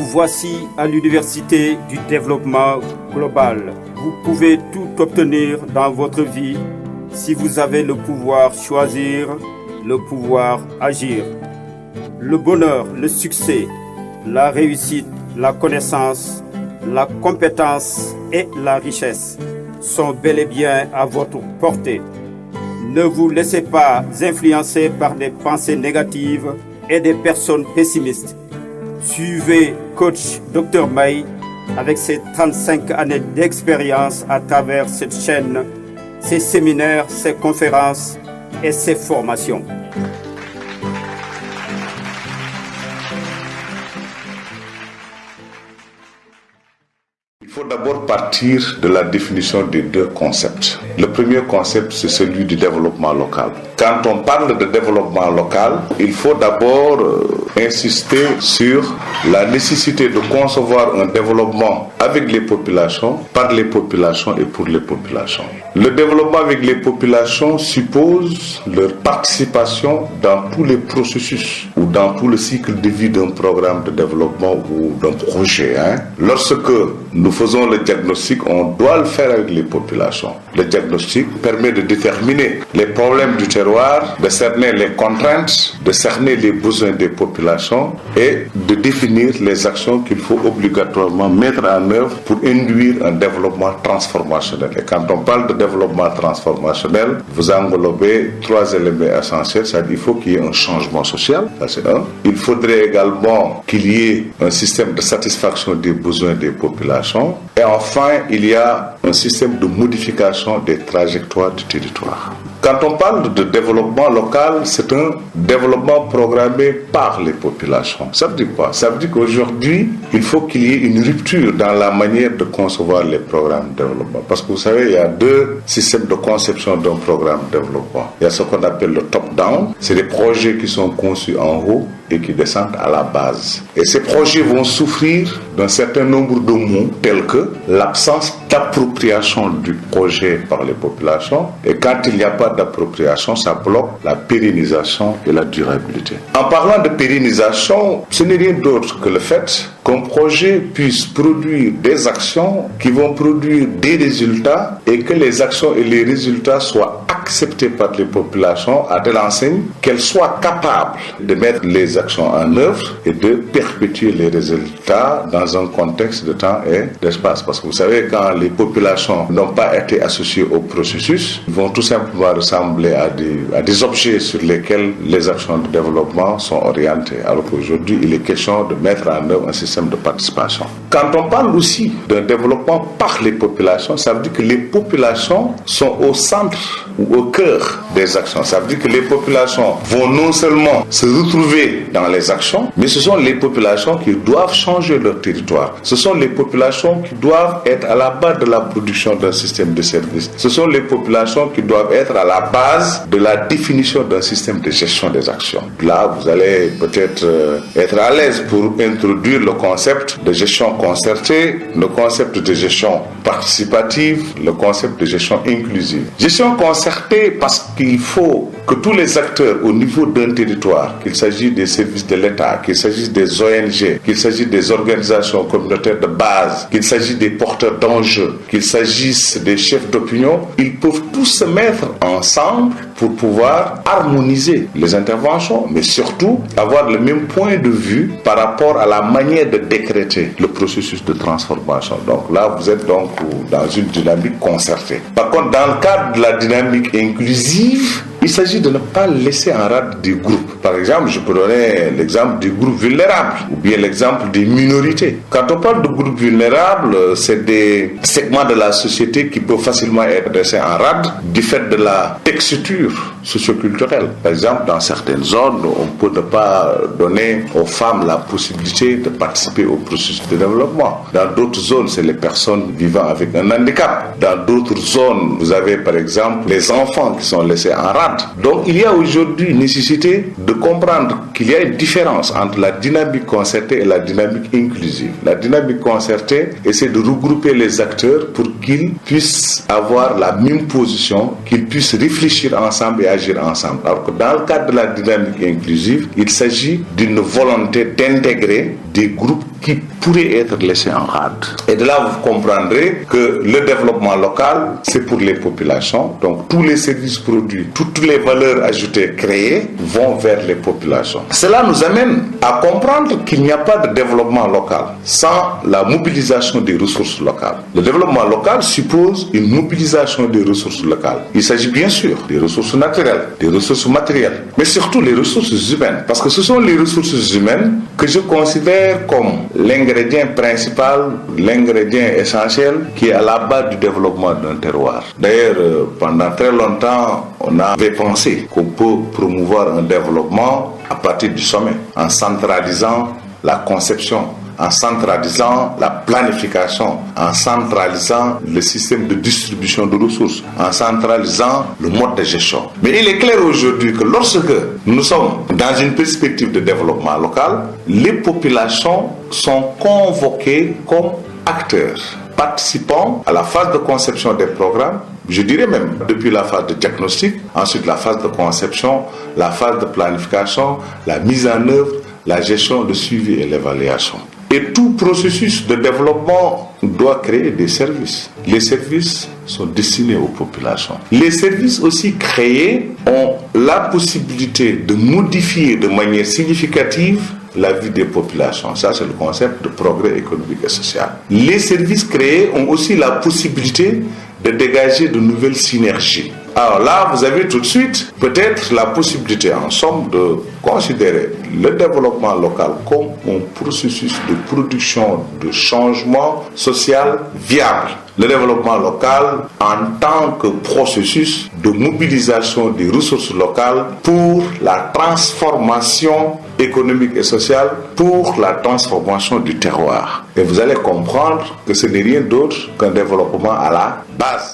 Vous voici à l'Université du développement global. Vous pouvez tout obtenir dans votre vie si vous avez le pouvoir choisir, le pouvoir agir. Le bonheur, le succès, la réussite, la connaissance, la compétence et la richesse sont bel et bien à votre portée. Ne vous laissez pas influencer par des pensées négatives et des personnes pessimistes. Suivez coach Dr May avec ses 35 années d'expérience à travers cette chaîne, ses séminaires, ses conférences et ses formations. Il faut d'abord partir de la définition des deux concepts. Le premier concept, c'est celui du développement local. Quand on parle de développement local, il faut d'abord insister sur la nécessité de concevoir un développement avec les populations, par les populations et pour les populations. Le développement avec les populations suppose leur participation dans tous les processus ou dans tout le cycle de vie d'un programme de développement ou d'un projet. Lorsque nous faisons le diagnostic, on doit le faire avec les populations. Le diagnostic permet de déterminer les problèmes du terroir, de cerner les contraintes, de cerner les besoins des populations et de définir les actions qu'il faut obligatoirement mettre en œuvre pour induire un développement transformationnel. Et quand on parle de développement transformationnel, vous englobez trois éléments essentiels, c'est-à-dire qu'il faut qu'il y ait un changement social, ça c'est un. Il faudrait également qu'il y ait un système de satisfaction des besoins des populations. Et enfin, il y a un système de modification des trajectoires du territoire. Quand on parle de développement local, c'est un développement programmé par les populations. Ça veut dire quoi? Ça veut dire qu'aujourd'hui, il faut qu'il y ait une rupture dans la manière de concevoir les programmes de développement. Parce que vous savez, il y a deux systèmes de conception d'un programme de développement. Il y a ce qu'on appelle le top-down. C'est des projets qui sont conçus en haut et qui descendent à la base. Et ces projets vont souffrir d'un certain nombre de mots tels que l'absence d'appropriation du projet par les populations. Et quand il n'y a pas d'appropriation, ça bloque la pérennisation et la durabilité. En parlant de pérennisation, ce n'est rien d'autre que le fait qu'un projet puisse produire des actions qui vont produire des résultats et que les actions et les résultats soient acceptés par les populations à telle enseigne qu'elles soient capables de mettre les actions en œuvre et de perpétuer les résultats dans un contexte de temps et d'espace. Parce que vous savez, quand les populations n'ont pas été associées au processus, ils vont tout simplement ressembler à des objets sur lesquels les actions de développement sont orientées. Alors qu'aujourd'hui, il est question de mettre en œuvre un système de participation. Quand on parle aussi d'un développement par les populations, ça veut dire que les populations sont au centre ou au cœur des actions. Ça veut dire que les populations vont non seulement se retrouver dans les actions, mais ce sont les populations qui doivent changer leur territoire. Ce sont les populations qui doivent être à la base de la production d'un système de services. Ce sont les populations qui doivent être à la base de la définition d'un système de gestion des actions. Là, vous allez peut-être être à l'aise pour introduire le concept de gestion concertée, le concept de gestion participative, le concept de gestion inclusive. Gestion concertée parce qu'il faut que tous les acteurs au niveau d'un territoire, qu'il s'agisse des services de l'État, qu'il s'agisse des ONG, qu'il s'agisse des organisations communautaires de base, qu'il s'agisse des porteurs d'enjeux, qu'il s'agisse des chefs d'opinion, ils peuvent tous se mettre ensemble pour pouvoir harmoniser les interventions, mais surtout avoir le même point de vue par rapport à la manière de décréter le processus de transformation. Donc là, vous êtes donc dans une dynamique concertée. Par contre, dans le cadre de la dynamique inclusive, il s'agit de ne pas laisser en rade des groupes. Par exemple, je peux donner l'exemple des groupes vulnérables ou bien l'exemple des minorités. Quand on parle de groupes vulnérables, c'est des segments de la société qui peuvent facilement être laissés en rade du fait de la texture socioculturelle. Par exemple, dans certaines zones, on peut ne pas donner aux femmes la possibilité de participer au processus de développement. Dans d'autres zones, c'est les personnes vivant avec un handicap. Dans d'autres zones, vous avez par exemple les enfants qui sont laissés en rade. Donc il y a aujourd'hui nécessité de comprendre qu'il y a une différence entre la dynamique concertée et la dynamique inclusive. La dynamique concertée essaie de regrouper les acteurs pour qu'ils puissent avoir la même position, qu'ils puissent réfléchir ensemble et agir ensemble. Alors que dans le cadre de la dynamique inclusive, il s'agit d'une volonté d'intégrer des groupes qui pourraient être laissés en rade. Et de là, vous comprendrez que le développement local, c'est pour les populations. Donc, tous les services produits, toutes les valeurs ajoutées créées vont vers les populations. Cela nous amène à comprendre qu'il n'y a pas de développement local sans la mobilisation des ressources locales. Le développement local suppose une mobilisation des ressources locales. Il s'agit bien sûr des ressources naturelles, des ressources matérielles, mais surtout les ressources humaines. Parce que ce sont les ressources humaines que je considère comme l'ingrédient principal, l'ingrédient essentiel qui est à la base du développement d'un terroir. D'ailleurs, pendant très longtemps, on avait pensé qu'on peut promouvoir un développement à partir du sommet, en centralisant la conception, en centralisant la planification, en centralisant le système de distribution de ressources, en centralisant le mode de gestion. Mais il est clair aujourd'hui que lorsque nous sommes dans une perspective de développement local, les populations sont convoquées comme acteurs, participant à la phase de conception des programmes, je dirais même depuis la phase de diagnostic, ensuite la phase de conception, la phase de planification, la mise en œuvre, la gestion, le suivi et l'évaluation. Et tout processus de développement doit créer des services. Les services sont destinés aux populations. Les services aussi créés ont la possibilité de modifier de manière significative la vie des populations. Ça, c'est le concept de progrès économique et social. Les services créés ont aussi la possibilité de dégager de nouvelles synergies. Alors là, vous avez tout de suite peut-être la possibilité en somme de considérer le développement local comme un processus de production de changement social viable. Le développement local en tant que processus de mobilisation des ressources locales pour la transformation économique et sociale, pour la transformation du terroir. Et vous allez comprendre que ce n'est rien d'autre qu'un développement à la base.